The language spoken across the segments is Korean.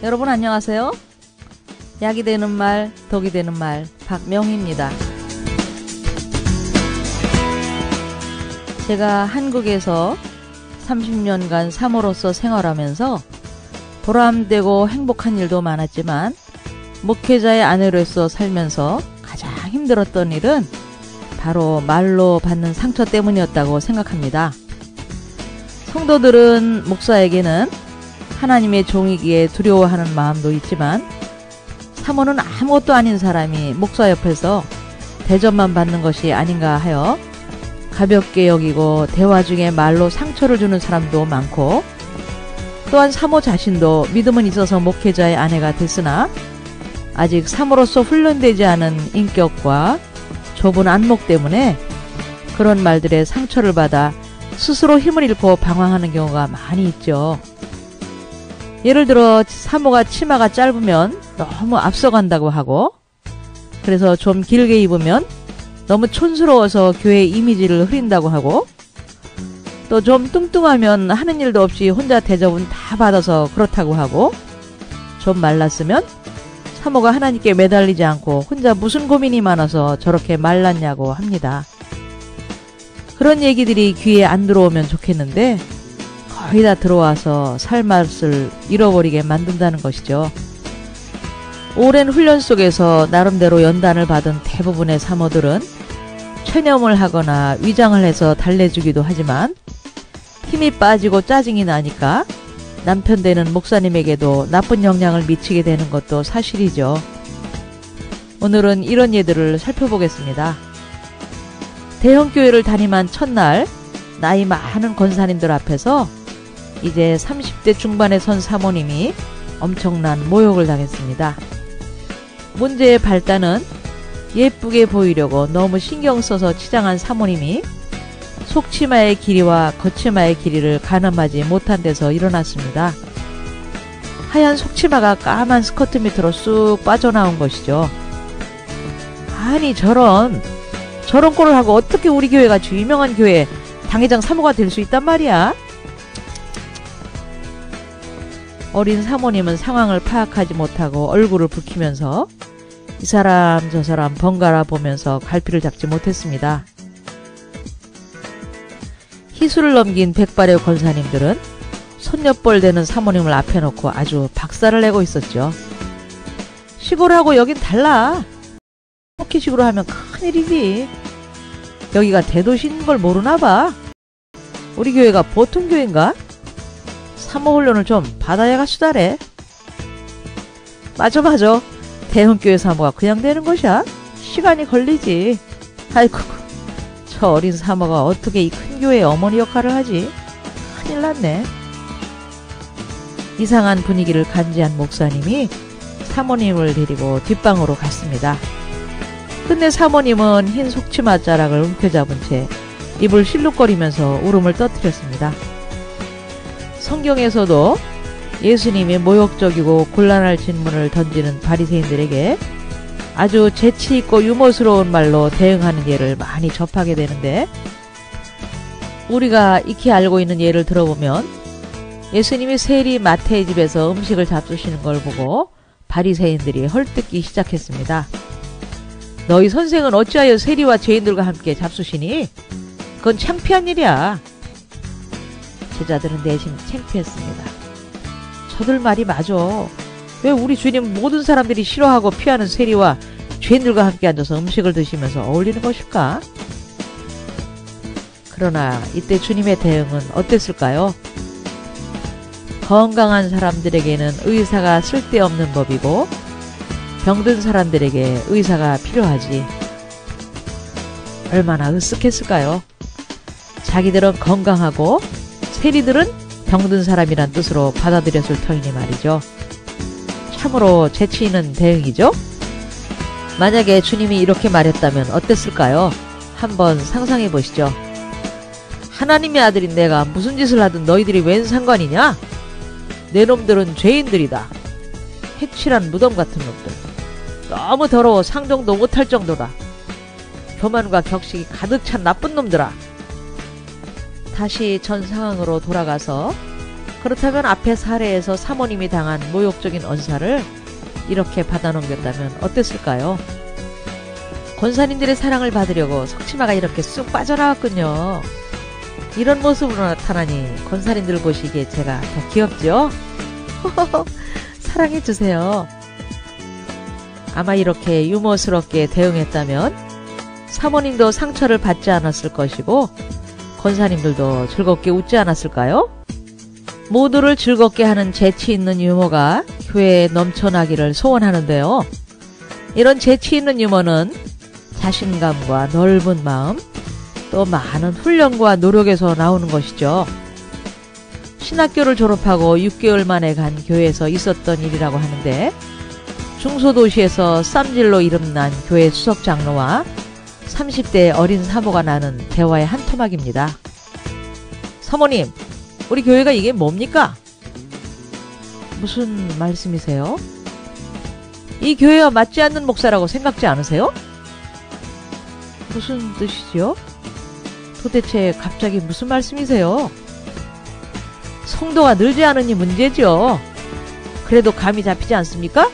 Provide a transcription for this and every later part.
여러분 안녕하세요. 약이 되는 말, 독이 되는 말, 박명희입니다. 제가 한국에서 30년간 사모로서 생활하면서 보람되고 행복한 일도 많았지만 목회자의 아내로서 살면서 가장 힘들었던 일은 바로 말로 받는 상처 때문이었다고 생각합니다. 성도들은 목사에게는 하나님의 종이기에 두려워하는 마음도 있지만 사모는 아무것도 아닌 사람이 목사 옆에서 대접만 받는 것이 아닌가 하여 가볍게 여기고 대화 중에 말로 상처를 주는 사람도 많고, 또한 사모 자신도 믿음은 있어서 목회자의 아내가 됐으나 아직 사모로서 훈련되지 않은 인격과 좁은 안목 때문에 그런 말들에 상처를 받아 스스로 힘을 잃고 방황하는 경우가 많이 있죠. 예를 들어 사모가 치마가 짧으면 너무 앞서간다고 하고, 그래서 좀 길게 입으면 너무 촌스러워서 교회 이미지를 흐린다고 하고, 또 좀 뚱뚱하면 하는 일도 없이 혼자 대접은 다 받아서 그렇다고 하고, 좀 말랐으면 사모가 하나님께 매달리지 않고 혼자 무슨 고민이 많아서 저렇게 말랐냐고 합니다. 그런 얘기들이 귀에 안 들어오면 좋겠는데 거의 다 들어와서 살 맛을 잃어버리게 만든다는 것이죠. 오랜 훈련 속에서 나름대로 연단을 받은 대부분의 사모들은 체념을 하거나 위장을 해서 달래주기도 하지만 힘이 빠지고 짜증이 나니까 남편 되는 목사님에게도 나쁜 영향을 미치게 되는 것도 사실이죠. 오늘은 이런 예들을 살펴보겠습니다. 대형교회를 담임한 첫날 나이 많은 권사님들 앞에서 이제 30대 중반에 선 사모님이 엄청난 모욕을 당했습니다. 문제의 발단은 예쁘게 보이려고 너무 신경 써서 치장한 사모님이 속치마의 길이와 겉치마의 길이를 가늠하지 못한 데서 일어났습니다. 하얀 속치마가 까만 스커트 밑으로 쑥 빠져나온 것이죠. 아니 저런 꼴을 하고 어떻게 우리 교회같이 유명한 교회 당회장 사모가 될 수 있단 말이야? 어린 사모님은 상황을 파악하지 못하고 얼굴을 붉히면서 이 사람 저 사람 번갈아 보면서 갈피를 잡지 못했습니다. 희수를 넘긴 백발의 권사님들은 손녀뻘 되는 사모님을 앞에 놓고 아주 박살을 내고 있었죠. 시골하고 여긴 달라. 터키식으로 하면 큰일이지. 여기가 대도시인 걸 모르나 봐. 우리 교회가 보통 교회인가? 사모 훈련을 좀 받아야 수다래. 맞아. 대형교회 사모가 그냥 되는 것이야? 시간이 걸리지. 아이고, 저 어린 사모가 어떻게 이 큰 교회의 어머니 역할을 하지? 큰일 났네. 이상한 분위기를 간지한 목사님이 사모님을 데리고 뒷방으로 갔습니다. 근데 사모님은 흰 속치마 자락을 움켜잡은 채 입을 실룩거리면서 울음을 터뜨렸습니다. 성경에서도 예수님이 모욕적이고 곤란할 질문을 던지는 바리새인들에게 아주 재치있고 유머스러운 말로 대응하는 예를 많이 접하게 되는데, 우리가 익히 알고 있는 예를 들어보면 예수님이 세리 마태의 집에서 음식을 잡수시는 걸 보고 바리새인들이 헐뜯기 시작했습니다. 너희 선생은 어찌하여 세리와 죄인들과 함께 잡수시니? 그건 창피한 일이야. 제자들은 내심 창피했습니다. 저들 말이 맞아. 왜 우리 주님 모든 사람들이 싫어하고 피하는 세리와 죄인들과 함께 앉아서 음식을 드시면서 어울리는 것일까? 그러나 이때 주님의 대응은 어땠을까요? 건강한 사람들에게는 의사가 쓸데없는 법이고 병든 사람들에게 의사가 필요하지. 얼마나 으쓱했을까요? 자기들은 건강하고 세리들은 병든 사람이란 뜻으로 받아들였을 터이니 말이죠. 참으로 재치있는 대응이죠. 만약에 주님이 이렇게 말했다면 어땠을까요? 한번 상상해 보시죠. 하나님의 아들인 내가 무슨 짓을 하든 너희들이 웬 상관이냐? 내 놈들은 죄인들이다. 해칠한 무덤 같은 놈들. 너무 더러워 상종도 못할 정도다. 교만과 격식이 가득 찬 나쁜 놈들아. 다시 전 상황으로 돌아가서 그렇다면 앞의 사례에서 사모님이 당한 모욕적인 언사를 이렇게 받아넘겼다면 어땠을까요? 권사님들의 사랑을 받으려고 석치마가 이렇게 쑥 빠져나왔군요. 이런 모습으로 나타나니 권사님들 보시기에 제가 더 귀엽죠? 사랑해주세요. 아마 이렇게 유머스럽게 대응했다면 사모님도 상처를 받지 않았을 것이고 권사님들도 즐겁게 웃지 않았을까요? 모두를 즐겁게 하는 재치 있는 유머가 교회에 넘쳐나기를 소원하는데요. 이런 재치 있는 유머는 자신감과 넓은 마음, 또 많은 훈련과 노력에서 나오는 것이죠. 신학교를 졸업하고 6개월 만에 간 교회에서 있었던 일이라고 하는데, 중소도시에서 쌈질로 이름난 교회 수석 장로와 30대 어린 사모가 나눈 대화의 한 토막입니다. 사모님, 우리 교회가 이게 뭡니까? 무슨 말씀이세요? 이 교회와 맞지 않는 목사라고 생각지 않으세요? 무슨 뜻이지요? 도대체 갑자기 무슨 말씀이세요? 성도가 늘지 않으니 문제죠. 그래도 감이 잡히지 않습니까?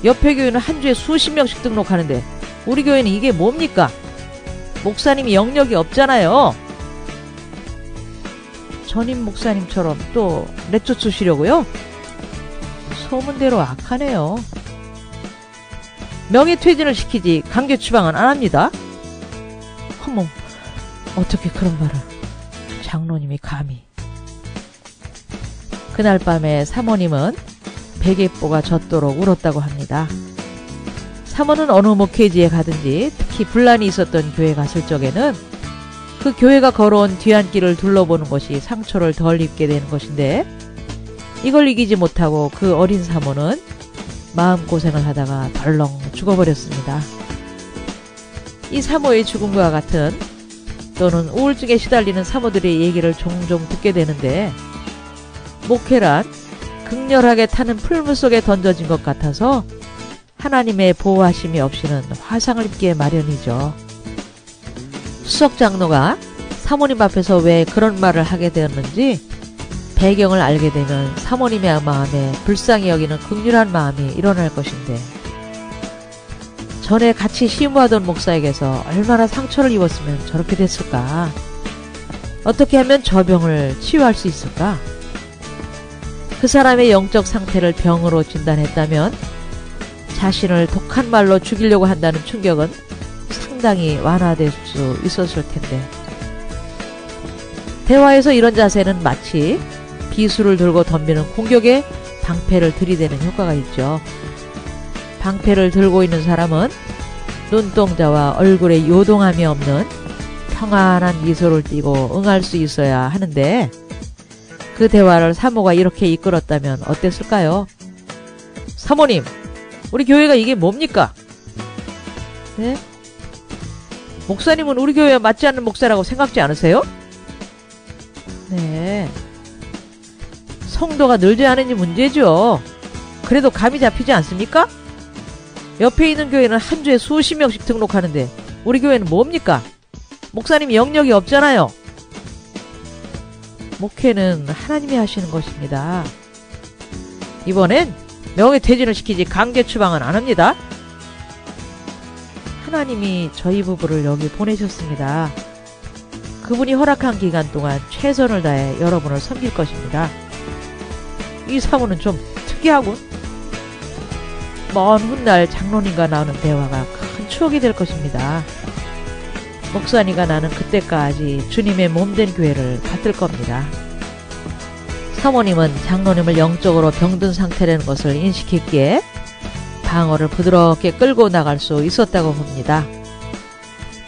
옆에 교회는 한 주에 수십 명씩 등록하는데 우리 교회는 이게 뭡니까? 목사님이 영역이 없잖아요. 전임 목사님처럼 또 내쫓으시려고요? 소문대로 악하네요. 명예퇴진을 시키지 강제 추방은 안 합니다. 어머, 어떻게 그런 말을. 장로님이 감히. 그날 밤에 사모님은 베개뽀가 젖도록 울었다고 합니다. 사모는 어느 목회지에 가든지 특히 분란이 있었던 교회 갔을 적에는 그 교회가 걸어온 뒤안길을 둘러보는 것이 상처를 덜 입게 되는 것인데, 이걸 이기지 못하고 그 어린 사모는 마음고생을 하다가 덜렁 죽어버렸습니다. 이 사모의 죽음과 같은, 또는 우울증에 시달리는 사모들의 얘기를 종종 듣게 되는데, 목회란 극렬하게 타는 풀물 속에 던져진 것 같아서 하나님의 보호하심이 없이는 화상을 입기에 마련이죠. 수석 장로가 사모님 앞에서 왜 그런 말을 하게 되었는지 배경을 알게 되면 사모님의 마음에 불쌍히 여기는 긍휼한 마음이 일어날 것인데, 전에 같이 시무하던 목사에게서 얼마나 상처를 입었으면 저렇게 됐을까? 어떻게 하면 저 병을 치유할 수 있을까? 그 사람의 영적 상태를 병으로 진단했다면 자신을 독한 말로 죽이려고 한다는 충격은 상당히 완화될 수 있었을 텐데, 대화에서 이런 자세는 마치 비수를 들고 덤비는 공격에 방패를 들이대는 효과가 있죠. 방패를 들고 있는 사람은 눈동자와 얼굴에 요동함이 없는 평안한 미소를 띠고 응할 수 있어야 하는데, 그 대화를 사모가 이렇게 이끌었다면 어땠을까요? 사모님, 우리 교회가 이게 뭡니까? 네? 목사님은 우리 교회와 맞지 않는 목사라고 생각지 않으세요? 네. 성도가 늘지 않으니 문제죠. 그래도 감이 잡히지 않습니까? 옆에 있는 교회는 한 주에 수십 명씩 등록하는데 우리 교회는 뭡니까? 목사님이 영역이 없잖아요. 목회는 하나님이 하시는 것입니다. 이번엔 명예퇴진을 시키지 강제 추방은 안 합니다. 하나님이 저희 부부를 여기 보내셨습니다. 그분이 허락한 기간 동안 최선을 다해 여러분을 섬길 것입니다. 이 사모는 좀 특이하군. 먼 훗날 장로님과 나누는 대화가 큰 추억이 될 것입니다. 목사님과 나는 그때까지 주님의 몸된 교회를 받들 겁니다. 사모님은 장로님을 영적으로 병든 상태라는 것을 인식했기에 방어를 부드럽게 끌고 나갈 수 있었다고 봅니다.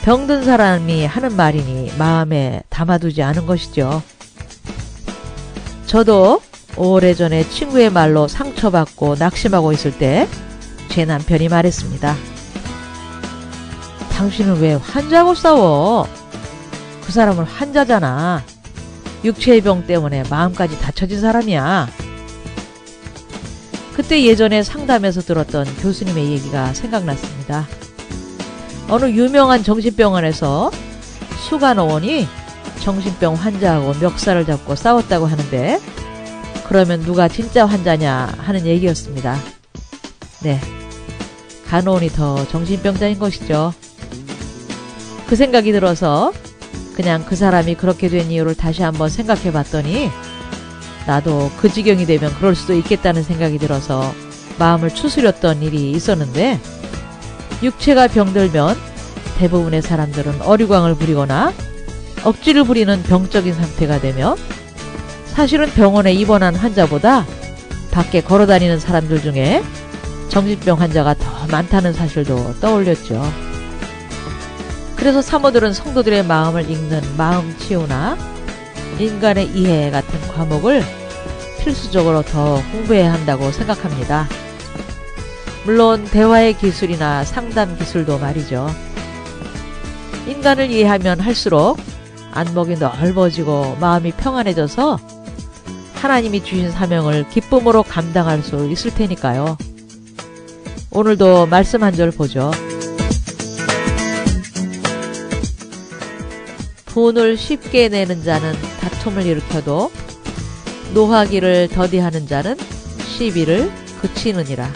병든 사람이 하는 말이니 마음에 담아두지 않은 것이죠. 저도 오래전에 친구의 말로 상처받고 낙심하고 있을 때 제 남편이 말했습니다. 당신은 왜 환자하고 싸워? 그 사람은 환자잖아. 육체의 병 때문에 마음까지 다쳐진 사람이야. 그때 예전에 상담에서 들었던 교수님의 얘기가 생각났습니다. 어느 유명한 정신병원에서 수간호원이 정신병 환자하고 멱살을 잡고 싸웠다고 하는데, 그러면 누가 진짜 환자냐 하는 얘기였습니다. 네, 간호원이 더 정신병자인 것이죠. 그 생각이 들어서 그냥 그 사람이 그렇게 된 이유를 다시 한번 생각해 봤더니, 나도 그 지경이 되면 그럴 수도 있겠다는 생각이 들어서 마음을 추스렸던 일이 있었는데, 육체가 병들면 대부분의 사람들은 어리광을 부리거나 억지를 부리는 병적인 상태가 되며, 사실은 병원에 입원한 환자보다 밖에 걸어다니는 사람들 중에 정신병 환자가 더 많다는 사실도 떠올렸죠. 그래서 사모들은 성도들의 마음을 읽는 마음치유나 인간의 이해 같은 과목을 필수적으로 더 공부해야 한다고 생각합니다. 물론 대화의 기술이나 상담 기술도 말이죠. 인간을 이해하면 할수록 안목이 넓어지고 마음이 평안해져서 하나님이 주신 사명을 기쁨으로 감당할 수 있을 테니까요. 오늘도 말씀 한 절 보죠. 분을 쉽게 내는 자는 다툼을 일으켜도 노하기를 더디하는 자는 시비를 그치느니라.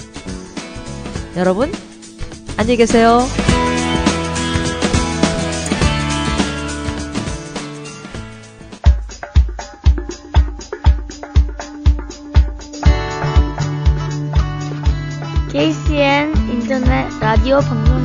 여러분, 안녕히 계세요. KCN 인터넷 라디오 방송